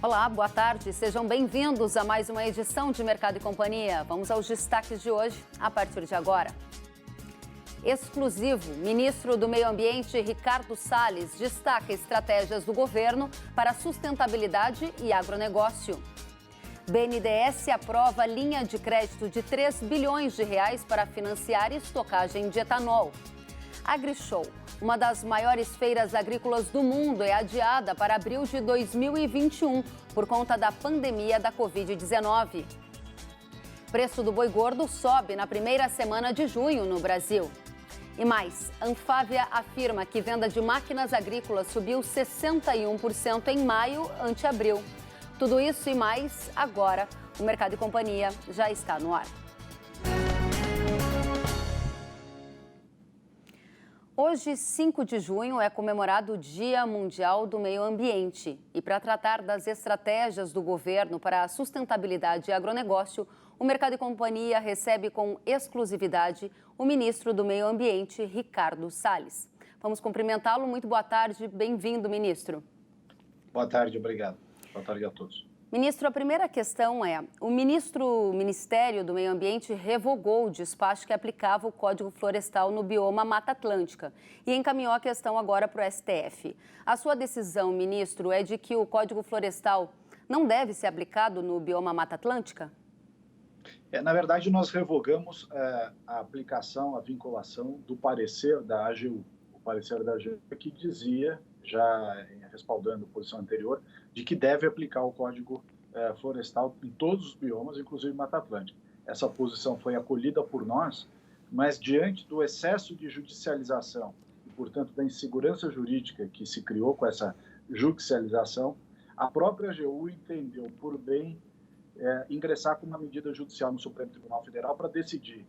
Olá, boa tarde. Sejam bem-vindos a mais uma edição de Mercado e Companhia. Vamos aos destaques de hoje, a partir de agora. Exclusivo, ministro do Meio Ambiente, Ricardo Salles, destaca estratégias do governo para sustentabilidade e agronegócio. BNDES aprova linha de crédito de 3 bilhões de reais para financiar estocagem de etanol. AgriShow, uma das maiores feiras agrícolas do mundo, é adiada para abril de 2021 por conta da pandemia da Covid-19. Preço do boi gordo sobe na primeira semana de junho no Brasil. E mais, Anfávia afirma que venda de máquinas agrícolas subiu 61% em maio ante abril. Tudo isso e mais agora. O Mercado e Companhia já está no ar. Hoje, 5 de junho, é comemorado o Dia Mundial do Meio Ambiente. E para tratar das estratégias do governo para a sustentabilidade e agronegócio, o Mercado e Companhia recebe com exclusividade o ministro do Meio Ambiente, Ricardo Salles. Vamos cumprimentá-lo. Muito boa tarde. Bem-vindo, ministro. Boa tarde, obrigado. Boa tarde a todos. Ministro, a primeira questão é, o Ministério do Meio Ambiente revogou o despacho que aplicava o Código Florestal no bioma Mata Atlântica e encaminhou a questão agora para o STF. A sua decisão, ministro, é de que o Código Florestal não deve ser aplicado no bioma Mata Atlântica? Na verdade, nós revogamos a aplicação, a vinculação do parecer da AGU. O parecer da AGU que dizia, já respaldando a posição anterior, de que deve aplicar o Código Florestal em todos os biomas, inclusive Mata Atlântica. Essa posição foi acolhida por nós, mas diante do excesso de judicialização e, portanto, da insegurança jurídica que se criou com essa judicialização, a própria AGU entendeu por bem ingressar com uma medida judicial no Supremo Tribunal Federal para decidir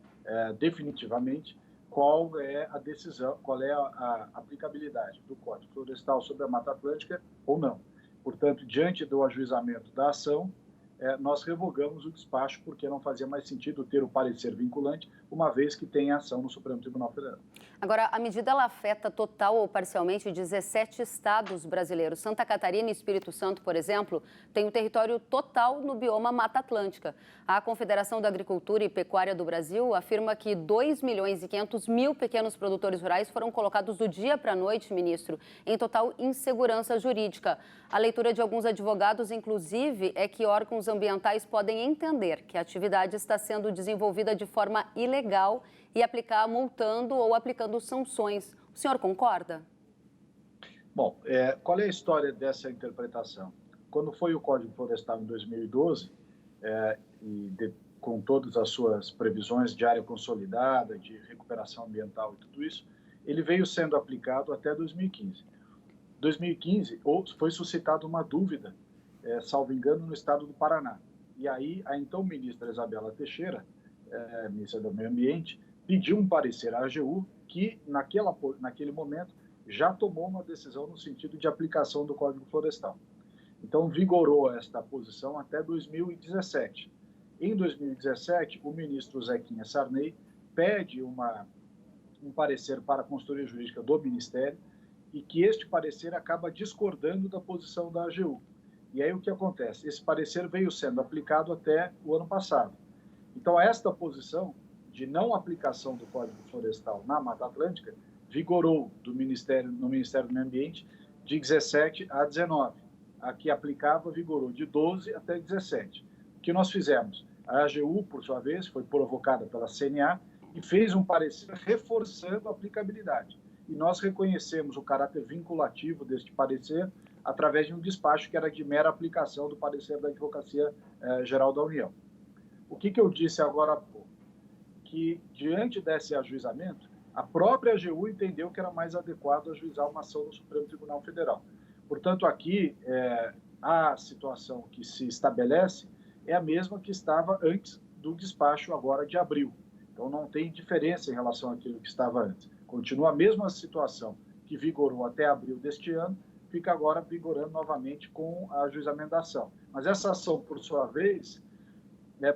definitivamente qual é a decisão, qual é a aplicabilidade do Código Florestal sobre a Mata Atlântica ou não. Portanto, diante do ajuizamento da ação, nós revogamos o despacho porque não fazia mais sentido ter o parecer vinculante, uma vez que tem ação no Supremo Tribunal Federal. Agora, a medida ela afeta total ou parcialmente 17 estados brasileiros. Santa Catarina e Espírito Santo, por exemplo, têm um território total no bioma Mata Atlântica. A Confederação da Agricultura e Pecuária do Brasil afirma que 2 milhões e 500 mil pequenos produtores rurais foram colocados do dia para a noite, ministro, em total insegurança jurídica. A leitura de alguns advogados, inclusive, é que órgãos ambientais podem entender que a atividade está sendo desenvolvida de forma ilegal e aplicar multando ou aplicando sanções. O senhor concorda? Bom, qual é a história dessa interpretação? Quando foi o Código Florestal em 2012, com todas as suas previsões de área consolidada, de recuperação ambiental e tudo isso, ele veio sendo aplicado até 2015. 2015, foi suscitada uma dúvida, salvo engano, no estado do Paraná. E aí, a então ministra Isabela Teixeira, ministra do Meio Ambiente, pediu um parecer à AGU que, naquele momento, já tomou uma decisão no sentido de aplicação do Código Florestal. Então, vigorou esta posição até 2017. Em 2017, o ministro Zequinha Sarney pede um parecer para a consultoria jurídica do Ministério e que este parecer acaba discordando da posição da AGU. E aí o que acontece? Esse parecer veio sendo aplicado até o ano passado. Então, esta posição de não aplicação do Código Florestal na Mata Atlântica vigorou no Ministério do Meio Ambiente de 17 a 19. A que aplicava vigorou de 12 até 17. O que nós fizemos? A AGU, por sua vez, foi provocada pela CNA e fez um parecer reforçando a aplicabilidade. E nós reconhecemos o caráter vinculativo deste parecer através de um despacho que era de mera aplicação do parecer da Advocacia Geral da União. O que eu disse agora há pouco? Que, diante desse ajuizamento, a própria AGU entendeu que era mais adequado ajuizar uma ação no Supremo Tribunal Federal. Portanto, aqui, a situação que se estabelece é a mesma que estava antes do despacho agora de abril. Então, não tem diferença em relação àquilo que estava antes. Continua a mesma situação que vigorou até abril deste ano, fica agora vigorando novamente com o ajuizamento da ação. Mas essa ação, por sua vez,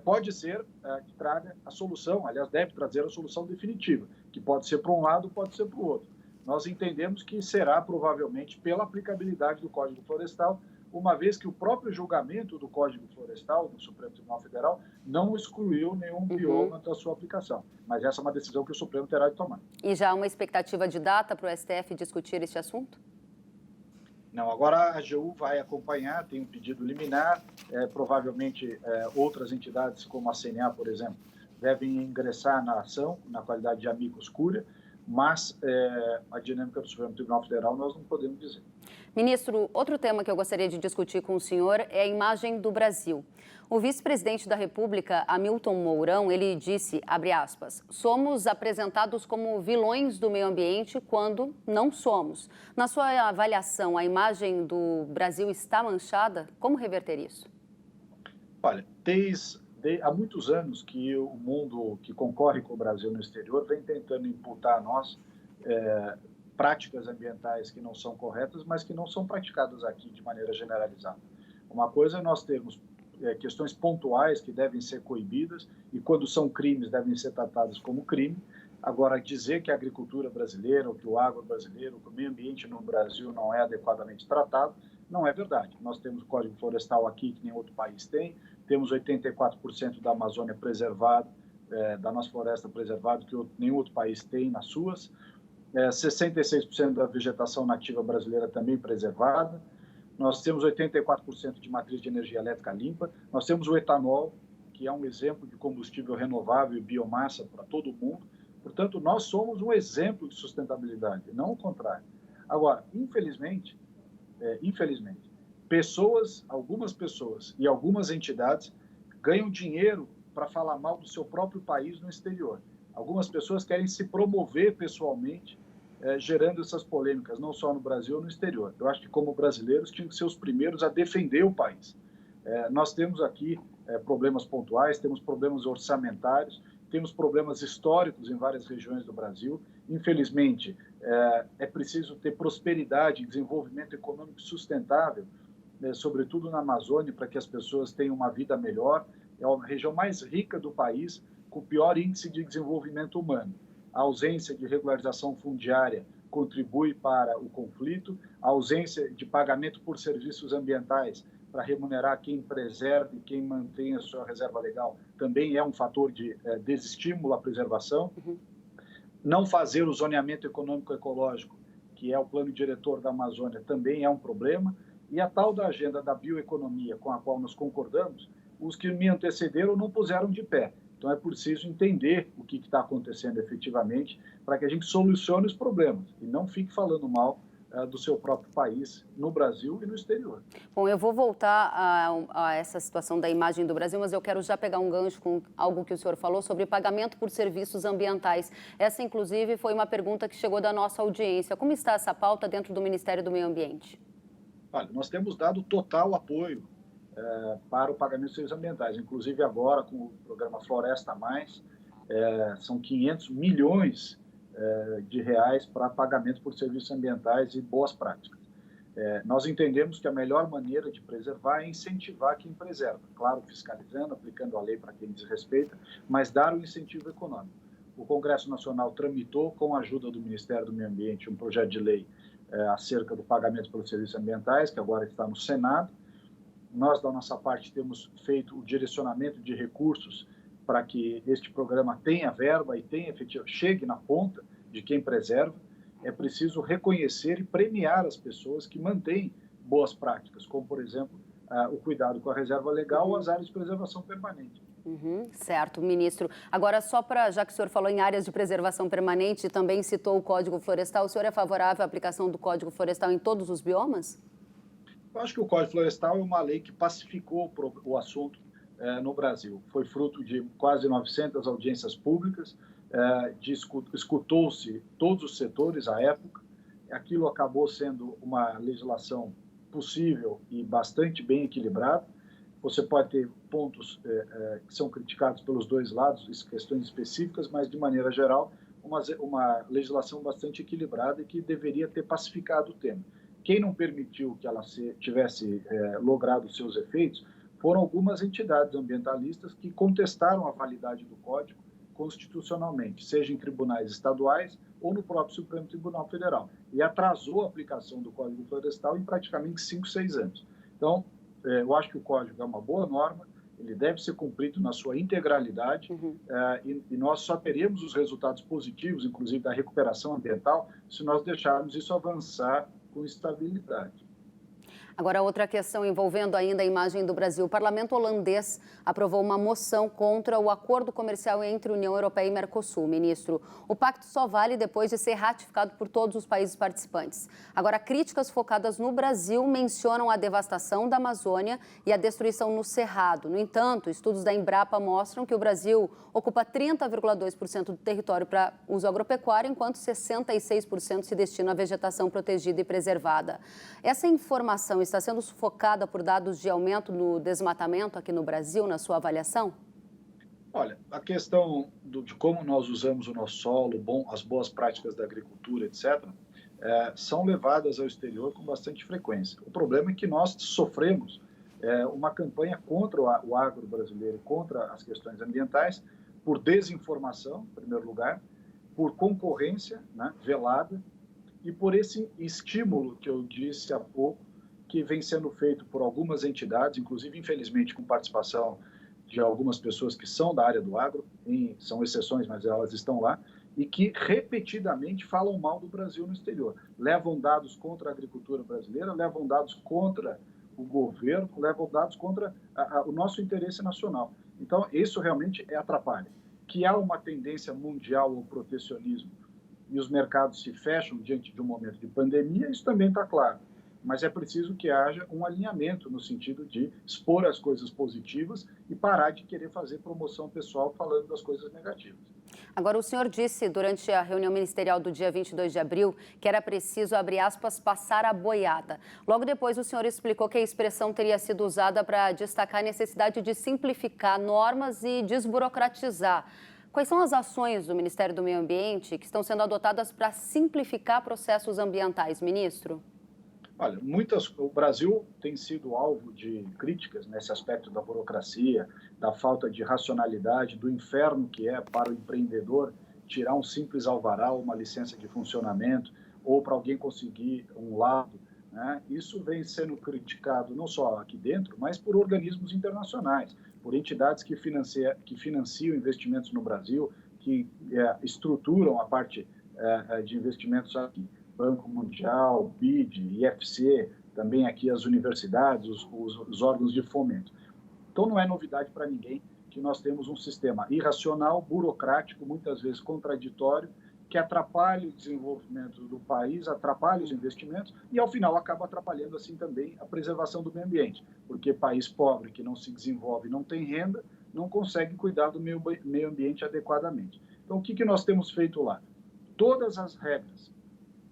pode ser que traga a solução, aliás, deve trazer a solução definitiva, que pode ser para um lado, pode ser para o outro. Nós entendemos que será, provavelmente, pela aplicabilidade do Código Florestal, uma vez que o próprio julgamento do Código Florestal do Supremo Tribunal Federal não excluiu nenhum bioma da sua aplicação. Mas essa é uma decisão que o Supremo terá de tomar. E já há uma expectativa de data para o STF discutir este assunto? Não, agora a AGU vai acompanhar, tem um pedido liminar, provavelmente outras entidades, como a CNA, por exemplo, devem ingressar na ação, na qualidade de amicus curiae, mas a dinâmica do Supremo Tribunal Federal nós não podemos dizer. Ministro, outro tema que eu gostaria de discutir com o senhor é a imagem do Brasil. O vice-presidente da República, Hamilton Mourão, ele disse, abre aspas, somos apresentados como vilões do meio ambiente quando não somos. Na sua avaliação, a imagem do Brasil está manchada? Como reverter isso? Olha, há muitos anos que o mundo que concorre com o Brasil no exterior vem tentando imputar a nós práticas ambientais que não são corretas, mas que não são praticadas aqui de maneira generalizada. Uma coisa é nós termos questões pontuais que devem ser coibidas e, quando são crimes, devem ser tratadas como crime. Agora, dizer que a agricultura brasileira, ou que o agro brasileiro, que o meio ambiente no Brasil não é adequadamente tratado, não é verdade. Nós temos o Código Florestal aqui, que nenhum outro país tem, temos 84% da Amazônia preservado, da nossa floresta preservada, que nenhum outro país tem nas suas, 66% da vegetação nativa brasileira também preservada, nós temos 84% de matriz de energia elétrica limpa, nós temos o etanol, que é um exemplo de combustível renovável e biomassa para todo o mundo. Portanto, nós somos um exemplo de sustentabilidade, não o contrário. Agora, infelizmente, algumas pessoas e algumas entidades ganham dinheiro para falar mal do seu próprio país no exterior. Algumas pessoas querem se promover pessoalmente, gerando essas polêmicas, não só no Brasil, no exterior. Eu acho que, como brasileiros, tinham que ser os primeiros a defender o país. Nós temos aqui problemas pontuais, temos problemas orçamentários, temos problemas históricos em várias regiões do Brasil. Infelizmente, é preciso ter prosperidade e desenvolvimento econômico sustentável, sobretudo na Amazônia, para que as pessoas tenham uma vida melhor. É a região mais rica do país, com o pior índice de desenvolvimento humano. A ausência de regularização fundiária contribui para o conflito, a ausência de pagamento por serviços ambientais para remunerar quem preserva e quem mantém a sua reserva legal também é um fator de desestímulo à preservação. Não fazer o zoneamento econômico-ecológico, que é o plano diretor da Amazônia, também é um problema. E a tal da agenda da bioeconomia, com a qual nós concordamos, os que me antecederam não puseram de pé. Então, é preciso entender o que está acontecendo efetivamente para que a gente solucione os problemas e não fique falando mal do seu próprio país, no Brasil e no exterior. Bom, eu vou voltar a essa situação da imagem do Brasil, mas eu quero já pegar um gancho com algo que o senhor falou sobre pagamento por serviços ambientais. Essa, inclusive, foi uma pergunta que chegou da nossa audiência. Como está essa pauta dentro do Ministério do Meio Ambiente? Olha, nós temos dado total apoio para o pagamento de serviços ambientais. Inclusive agora, com o programa Floresta Mais, são 500 milhões de reais para pagamento por serviços ambientais e boas práticas. Nós entendemos que a melhor maneira de preservar é incentivar quem preserva, claro, fiscalizando, aplicando a lei para quem desrespeita, mas dar o incentivo econômico. O Congresso Nacional tramitou, com a ajuda do Ministério do Meio Ambiente, um projeto de lei acerca do pagamento pelos serviços ambientais, que agora está no Senado. Nós, da nossa parte, temos feito o direcionamento de recursos para que este programa tenha verba e chegue na ponta de quem preserva. É preciso reconhecer e premiar as pessoas que mantêm boas práticas, como, por exemplo, o cuidado com a reserva legal ou as áreas de preservação permanente. Certo, ministro. Agora, já que o senhor falou em áreas de preservação permanente e também citou o Código Florestal, o senhor é favorável à aplicação do Código Florestal em todos os biomas? Eu acho que o Código Florestal é uma lei que pacificou o assunto no Brasil. Foi fruto de quase 900 audiências públicas, escutou-se todos os setores à época. Aquilo acabou sendo uma legislação possível e bastante bem equilibrada. Você pode ter pontos que são criticados pelos dois lados, questões específicas, mas, de maneira geral, uma legislação bastante equilibrada e que deveria ter pacificado o tema. Quem não permitiu que ela tivesse logrado seus efeitos foram algumas entidades ambientalistas que contestaram a validade do Código constitucionalmente, seja em tribunais estaduais ou no próprio Supremo Tribunal Federal, e atrasou a aplicação do Código Florestal em praticamente 5, 6 anos. Então, eu acho que o código é uma boa norma, ele deve ser cumprido na sua integralidade, e nós só teremos os resultados positivos, inclusive da recuperação ambiental, se nós deixarmos isso avançar com estabilidade. Agora, outra questão envolvendo ainda a imagem do Brasil. O parlamento holandês aprovou uma moção contra o acordo comercial entre União Europeia e Mercosul. Ministro, o pacto só vale depois de ser ratificado por todos os países participantes. Agora, críticas focadas no Brasil mencionam a devastação da Amazônia e a destruição no Cerrado. No entanto, estudos da Embrapa mostram que o Brasil ocupa 30,2% do território para uso agropecuário, enquanto 66% se destina à vegetação protegida e preservada. Essa informação está sendo sufocada por dados de aumento no desmatamento aqui no Brasil, na sua avaliação? Olha, a questão de como nós usamos o nosso solo, as boas práticas da agricultura, etc., são levadas ao exterior com bastante frequência. O problema é que nós sofremos uma campanha contra o agro brasileiro, contra as questões ambientais, por desinformação, em primeiro lugar, por concorrência, né, velada, e por esse estímulo que eu disse há pouco, que vem sendo feito por algumas entidades, inclusive, infelizmente, com participação de algumas pessoas que são da área do agro, são exceções, mas elas estão lá, e que repetidamente falam mal do Brasil no exterior. Levam dados contra a agricultura brasileira, levam dados contra o governo, levam dados contra o nosso interesse nacional. Então, isso realmente atrapalha. Que há uma tendência mundial ao protecionismo e os mercados se fecham diante de um momento de pandemia, isso também está claro. Mas é preciso que haja um alinhamento no sentido de expor as coisas positivas e parar de querer fazer promoção pessoal falando das coisas negativas. Agora, o senhor disse durante a reunião ministerial do dia 22 de abril que era preciso, abre aspas, passar a boiada. Logo depois, o senhor explicou que a expressão teria sido usada para destacar a necessidade de simplificar normas e desburocratizar. Quais são as ações do Ministério do Meio Ambiente que estão sendo adotadas para simplificar processos ambientais, ministro? Olha, o Brasil tem sido alvo de críticas nesse aspecto da burocracia, da falta de racionalidade, do inferno que é para o empreendedor tirar um simples alvará, uma licença de funcionamento, ou para alguém conseguir um laudo, né? Isso vem sendo criticado não só aqui dentro, mas por organismos internacionais, por entidades que financiam investimentos no Brasil, que estruturam a parte de investimentos aqui. Banco Mundial, BID, IFC, também aqui as universidades, os órgãos de fomento. Então, não é novidade para ninguém que nós temos um sistema irracional, burocrático, muitas vezes contraditório, que atrapalha o desenvolvimento do país, atrapalha os investimentos e, ao final, acaba atrapalhando, assim, também a preservação do meio ambiente, porque país pobre que não se desenvolve, não tem renda, não consegue cuidar do meio ambiente adequadamente. Então, o que nós temos feito lá? Todas as regras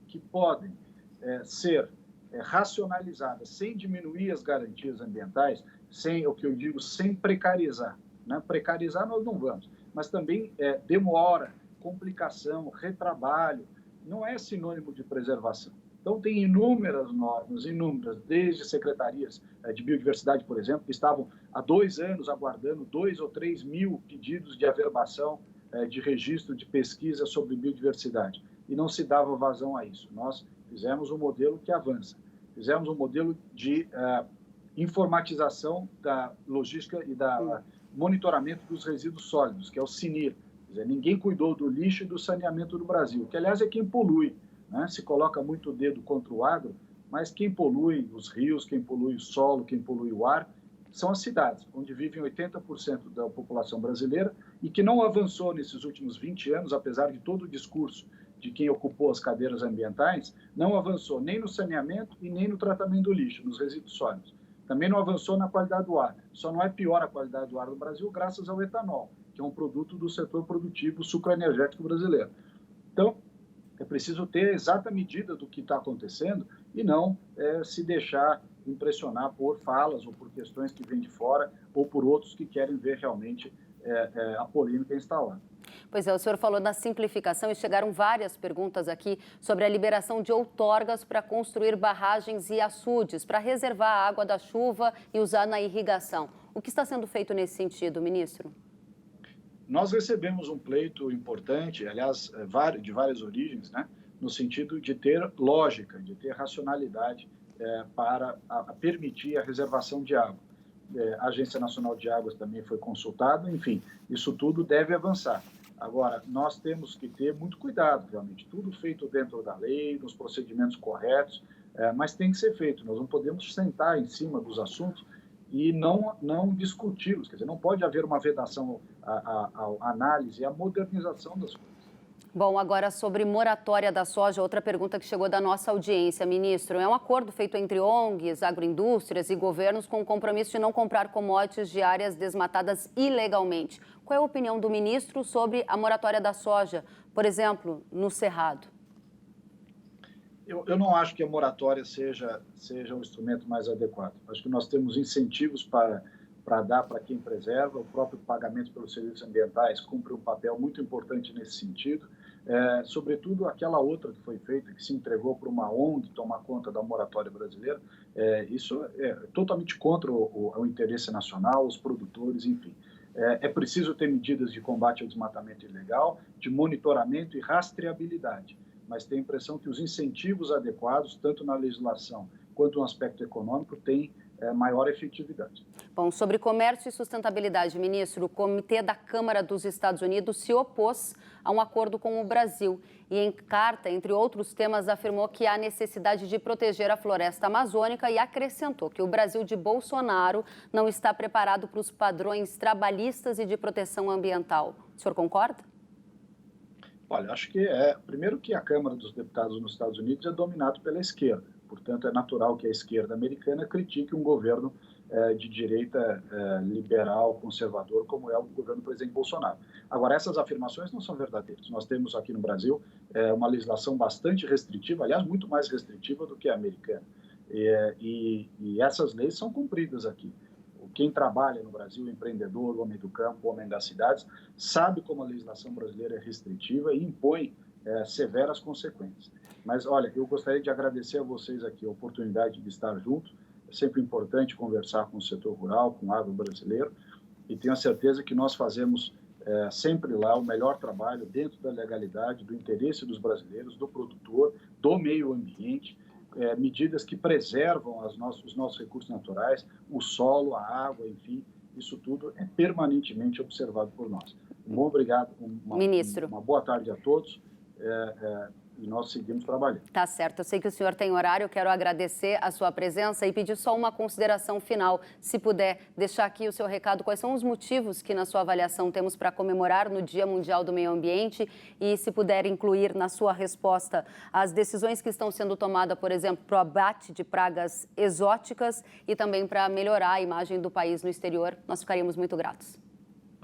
que podem ser racionalizadas sem diminuir as garantias ambientais, sem precarizar. Né? Precarizar nós não vamos, mas também demora, complicação, retrabalho, não é sinônimo de preservação. Então, tem inúmeras normas, desde secretarias de biodiversidade, por exemplo, que estavam há 2 anos aguardando 2 ou 3 mil pedidos de averbação de registro de pesquisa sobre biodiversidade. E não se dava vazão a isso. Nós fizemos um modelo que avança. Fizemos um modelo de informatização da logística e da monitoramento dos resíduos sólidos, que é o SINIR. Quer dizer, ninguém cuidou do lixo e do saneamento do Brasil, que, aliás, é quem polui. Né? Se coloca muito o dedo contra o agro, mas quem polui os rios, quem polui o solo, quem polui o ar, são as cidades, onde vivem 80% da população brasileira e que não avançou nesses últimos 20 anos, apesar de todo o discurso de quem ocupou as cadeiras ambientais, não avançou nem no saneamento e nem no tratamento do lixo, nos resíduos sólidos. Também não avançou na qualidade do ar. Só não é pior a qualidade do ar no Brasil graças ao etanol, que é um produto do setor produtivo sucroenergético brasileiro. Então, é preciso ter a exata medida do que está acontecendo e não se deixar impressionar por falas ou por questões que vêm de fora ou por outros que querem ver realmente a polêmica instalada. Pois é, o senhor falou da simplificação e chegaram várias perguntas aqui sobre a liberação de outorgas para construir barragens e açudes, para reservar a água da chuva e usar na irrigação. O que está sendo feito nesse sentido, ministro? Nós recebemos um pleito importante, aliás, de várias origens, né, no sentido de ter lógica, de ter racionalidade para permitir a reservação de água. A Agência Nacional de Águas também foi consultada, enfim, isso tudo deve avançar. Agora, nós temos que ter muito cuidado, realmente, tudo feito dentro da lei, nos procedimentos corretos, mas tem que ser feito. Nós não podemos sentar em cima dos assuntos e não discuti-los. Quer dizer, não pode haver uma vedação à análise e à modernização das coisas. Bom, agora sobre moratória da soja, outra pergunta que chegou da nossa audiência, ministro. É um acordo feito entre ONGs, agroindústrias e governos com o compromisso de não comprar commodities de áreas desmatadas ilegalmente. Qual é a opinião do ministro sobre a moratória da soja, por exemplo, no Cerrado? Eu não acho que a moratória seja o instrumento mais adequado. Acho que nós temos incentivos para dar para quem preserva. O próprio pagamento pelos serviços ambientais cumpre um papel muito importante nesse sentido. Sobretudo aquela outra que foi feita, que se entregou para uma ONG tomar conta da moratória brasileira, isso é totalmente contra o interesse nacional, os produtores, enfim. É preciso ter medidas de combate ao desmatamento ilegal, de monitoramento e rastreabilidade, mas tenho a impressão que os incentivos adequados, tanto na legislação quanto no aspecto econômico, têm maior efetividade. Bom, sobre comércio e sustentabilidade, ministro, o Comitê da Câmara dos Estados Unidos se opôs a um acordo com o Brasil e, em carta, entre outros temas, afirmou que há necessidade de proteger a floresta amazônica e acrescentou que o Brasil de Bolsonaro não está preparado para os padrões trabalhistas e de proteção ambiental. O senhor concorda? Olha, acho que primeiro que a Câmara dos Deputados nos Estados Unidos é dominado pela esquerda. Portanto, é natural que a esquerda americana critique um governo de direita liberal, conservador, como é o governo do presidente Bolsonaro. Agora, essas afirmações não são verdadeiras. Nós temos aqui no Brasil uma legislação bastante restritiva, aliás, muito mais restritiva do que a americana. E essas leis são cumpridas aqui. Quem trabalha no Brasil, empreendedor, homem do campo, homem das cidades, sabe como a legislação brasileira é restritiva e impõe severas consequências. Mas, olha, eu gostaria de agradecer a vocês aqui a oportunidade de estar juntos. É sempre importante conversar com o setor rural, com o agro brasileiro, e tenho a certeza que nós fazemos sempre lá o melhor trabalho dentro da legalidade, do interesse dos brasileiros, do produtor, do meio ambiente, medidas que preservam os nossos recursos naturais, o solo, a água, enfim, isso tudo é permanentemente observado por nós. Muito obrigado, Ministro. Uma boa tarde a todos. E nós seguimos trabalhando. Tá certo, eu sei que o senhor tem horário, eu quero agradecer a sua presença e pedir só uma consideração final, se puder deixar aqui o seu recado, quais são os motivos que na sua avaliação temos para comemorar no Dia Mundial do Meio Ambiente e se puder incluir na sua resposta as decisões que estão sendo tomadas, por exemplo, para o abate de pragas exóticas e também para melhorar a imagem do país no exterior, nós ficaríamos muito gratos.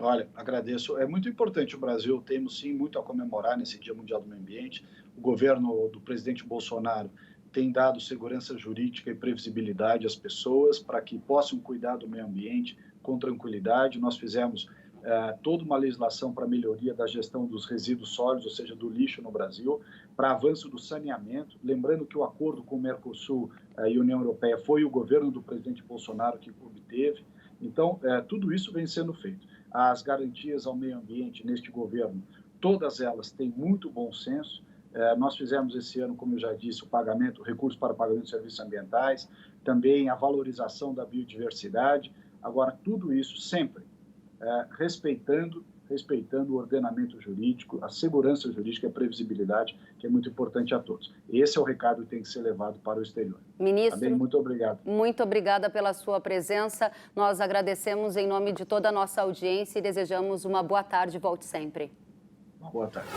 Olha, agradeço. É muito importante o Brasil, temos sim muito a comemorar nesse Dia Mundial do Meio Ambiente. O governo do presidente Bolsonaro tem dado segurança jurídica e previsibilidade às pessoas para que possam cuidar do meio ambiente com tranquilidade. Nós fizemos toda uma legislação para melhoria da gestão dos resíduos sólidos, ou seja, do lixo no Brasil, para avanço do saneamento. Lembrando que o acordo com o Mercosul e a União Europeia foi o governo do presidente Bolsonaro que obteve. Então, tudo isso vem sendo feito. As garantias ao meio ambiente neste governo, todas elas têm muito bom senso. Nós fizemos esse ano, como eu já disse, o recurso para pagamento de serviços ambientais, também a valorização da biodiversidade. Agora, tudo isso sempre respeitando o ordenamento jurídico, a segurança jurídica e a previsibilidade, que é muito importante a todos. Esse é o recado que tem que ser levado para o exterior. Ministro, também, muito obrigado. Muito obrigada pela sua presença. Nós agradecemos em nome de toda a nossa audiência e desejamos uma boa tarde. Volte sempre. Uma boa tarde.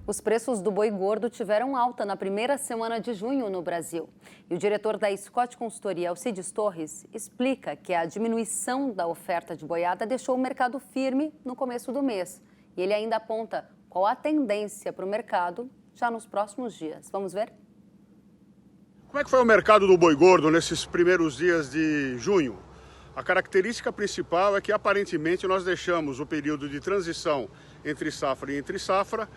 Os preços do boi gordo tiveram alta na primeira semana de junho no Brasil. E o diretor da Scott Consultoria, Alcides Torres, explica que a diminuição da oferta de boiada deixou o mercado firme no começo do mês. E ele ainda aponta qual a tendência para o mercado já nos próximos dias. Vamos ver? Como é que foi o mercado do boi gordo nesses primeiros dias de junho? A característica principal é que, aparentemente, nós deixamos o período de transição entre safra e entre safra,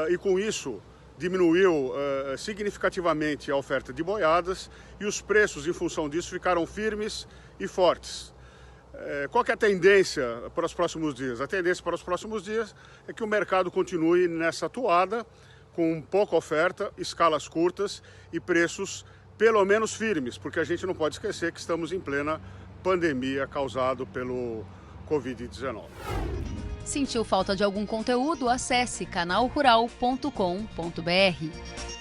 e com isso diminuiu significativamente a oferta de boiadas e os preços, em função disso, ficaram firmes e fortes. Qual que é a tendência para os próximos dias? A tendência para os próximos dias é que o mercado continue nessa toada, com pouca oferta, escalas curtas e preços pelo menos firmes, porque a gente não pode esquecer que estamos em plena pandemia causada pelo Covid-19. Sentiu falta de algum conteúdo? Acesse canalrural.com.br.